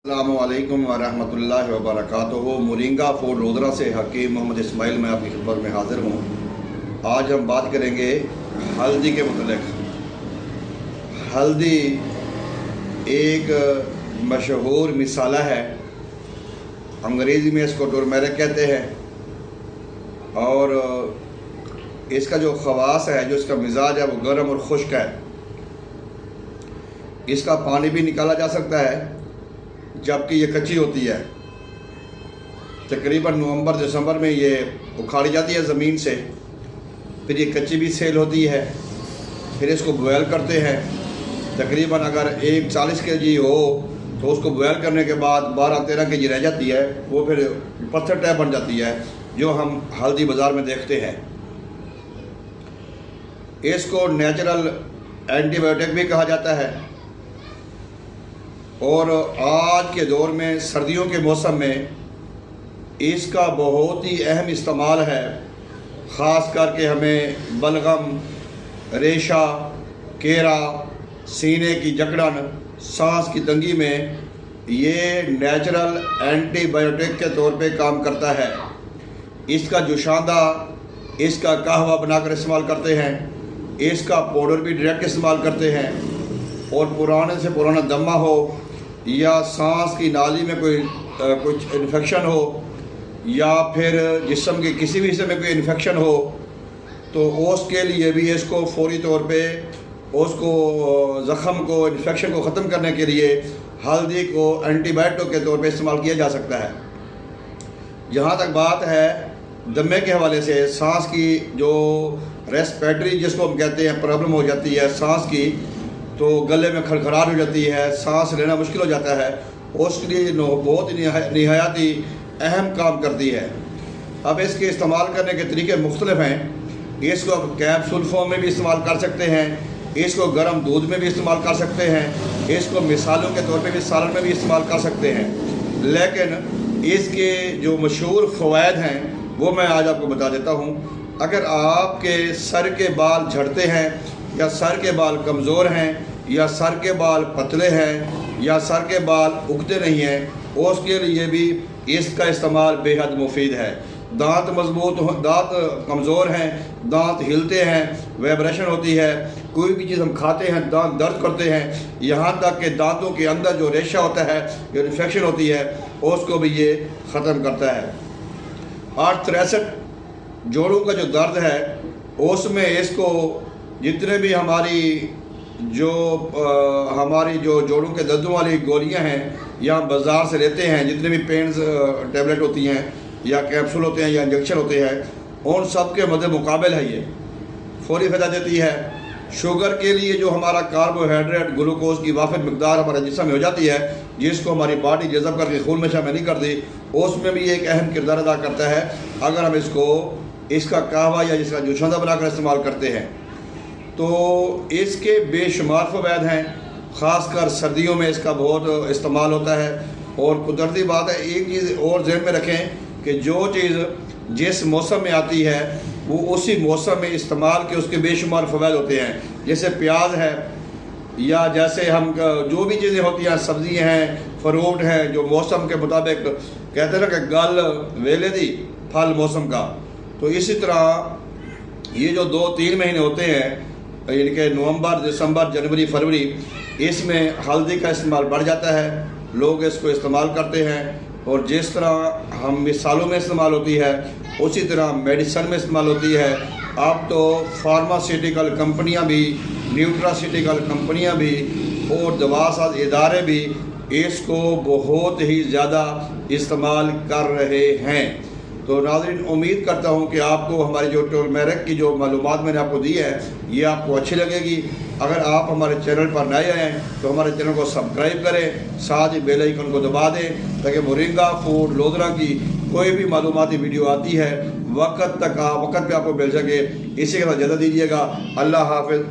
अस्सलामुअलैकुम वरहमतुल्लाहि वबरकातुहू। Moringa food lodhra से हकीम मोहम्मद इस्माइल मैं आपकी खिदमत में हाज़िर हूँ। आज हम बात करेंगे हल्दी के मुतल्लिक़। हल्दी एक मशहूर मिसाला है, अंग्रेज़ी में इसको टर्मेरिक कहते हैं, और इसका जो ख़वास है, जो इसका मिजाज है, वो गर्म और खुश्क है। इसका पानी भी निकाला जा सकता है जबकि ये कच्ची होती है। तकरीबन नवंबर दिसंबर में ये उखाड़ी जाती है ज़मीन से, फिर ये कच्ची भी सेल होती है। फिर इसको बॉयल करते हैं। तकरीबन अगर 40 kg हो तो उसको बॉयल करने के बाद 12-13 kg रह जाती है, वो फिर पत्थर टाइप बन जाती है, जो हम हल्दी बाज़ार में देखते हैं। इसको नेचुरल एंटीबायोटिक भी कहा जाता है, और आज के दौर में सर्दियों के मौसम में इसका बहुत ही अहम इस्तेमाल है। ख़ास करके हमें बलगम, रेशा, केरा, सीने की जकड़न, सांस की तंगी में ये नेचुरल एंटीबायोटिक के तौर पे काम करता है। इसका जुशांदा, इसका कहवा बनाकर इस्तेमाल करते हैं, इसका पाउडर भी डायरेक्ट इस्तेमाल करते हैं। और पुराने से पुराना दमा हो या सांस की नाली में कुछ इन्फेक्शन हो, या फिर जिस्म के किसी भी हिस्से में कोई इन्फेक्शन हो, तो उसके लिए भी इसको फौरी तौर पे उसको ज़ख़म को, इन्फेक्शन को ख़त्म करने के लिए हल्दी को एंटीबायोटिक के तौर पे इस्तेमाल किया जा सकता है। जहाँ तक बात है दमे के हवाले से, सांस की जो रेस्पिरेटरी जिसको हम कहते हैं प्रॉब्लम हो जाती है सांस की, तो गले में खड़खड़ाहट हो जाती है, सांस लेना मुश्किल हो जाता है, उसके लिए बहुत ही निहायती अहम काम करती है। अब इसके इस्तेमाल करने के तरीके मुख्तलिफ हैं। इसको कैप्सूल फॉर्म में भी इस्तेमाल कर सकते हैं, इसको गर्म दूध में भी इस्तेमाल कर सकते हैं, इसको मिसालों के तौर पे भी सालन में भी इस्तेमाल कर सकते हैं। लेकिन इसके जो मशहूर फ़वाइद हैं वो मैं आज आपको बता देता हूँ। अगर आपके सर के बाल झड़ते हैं, या सर के बाल कमज़ोर हैं, या सर के बाल पतले हैं, या सर के बाल उगते नहीं हैं, उसके लिए भी इसका इस्तेमाल बेहद मुफीद है। दांत मजबूत, दांत कमज़ोर हैं, दांत हिलते हैं, वाइब्रेशन होती है, कोई भी चीज़ हम खाते हैं दांत दर्द करते हैं, यहाँ तक कि दांतों के अंदर जो रेशा होता है, जो इन्फेक्शन होती है, उसको भी ये ख़त्म करता है। 863 जोड़ों का जो दर्द है, उसमें इसको जितने भी हमारी जो जोड़ों के दर्दों वाली गोलियां हैं या बाज़ार से लेते हैं, जितने भी पेन्स टेबलेट होती हैं या कैप्सूल होते हैं या इंजेक्शन होते हैं, उन सब के मद्दे मुकाबिल है ये फौरी फ़ायदा देती है। शुगर के लिए जो हमारा कार्बोहाइड्रेट, ग्लूकोज की वाफिद मकदार हमारे जिस्म में हो जाती है, जिसको हमारी बॉडी जज़ब करके खून में शामिल नहीं करती, उसमें भी एक अहम किरदार अदा करता है अगर हम इसका कहवा या इसका जुशांदा बनाकर इस्तेमाल करते हैं। तो इसके बेशुमार फ़वाइद हैं। ख़ासकर सर्दियों में इसका बहुत इस्तेमाल होता है। और कुदरती बात है, एक चीज़ और ज़हन में रखें कि जो चीज़ जिस मौसम में आती है वो उसी मौसम में इस्तेमाल के उसके बेशुमार फ़वाइद होते हैं। जैसे प्याज है, या जैसे हम जो भी चीज़ें होती हैं, सब्ज़ियाँ हैं, फ्रूट हैं, जो मौसम के मुताबिक कहते हैं ना कि गल वेले दी फल मौसम का, तो इसी तरह ये जो 2-3 महीने होते हैं, इनके नवंबर, दिसंबर, जनवरी, फरवरी, इसमें हल्दी का इस्तेमाल बढ़ जाता है। लोग इसको इस्तेमाल करते हैं, और जिस तरह हम मिसालों में इस्तेमाल होती है, उसी तरह मेडिसन में इस्तेमाल होती है। अब तो फार्मास्यूटिकल कंपनियां भी, न्यूट्रास्यूटिकल कंपनियां भी, और दवासाज इदारे भी इसको बहुत ही ज़्यादा इस्तेमाल कर रहे हैं। तो नाज़रीन, उम्मीद करता हूँ कि आपको हमारी जो टर्मेरिक की जो मालूमात मैंने आपको दी है, ये आपको अच्छी लगेगी। अगर आप हमारे चैनल पर नए आए हैं तो हमारे चैनल को सब्सक्राइब करें, साथ ही बेल आइकन को दबा दें, ताकि मोरिंगा फूड लोधरा की कोई भी मालूमाती वीडियो आती है वक्त पे आपको मिल सके। इसी के साथ इजाज़त दीजिएगा। अल्लाह हाफ़िज़।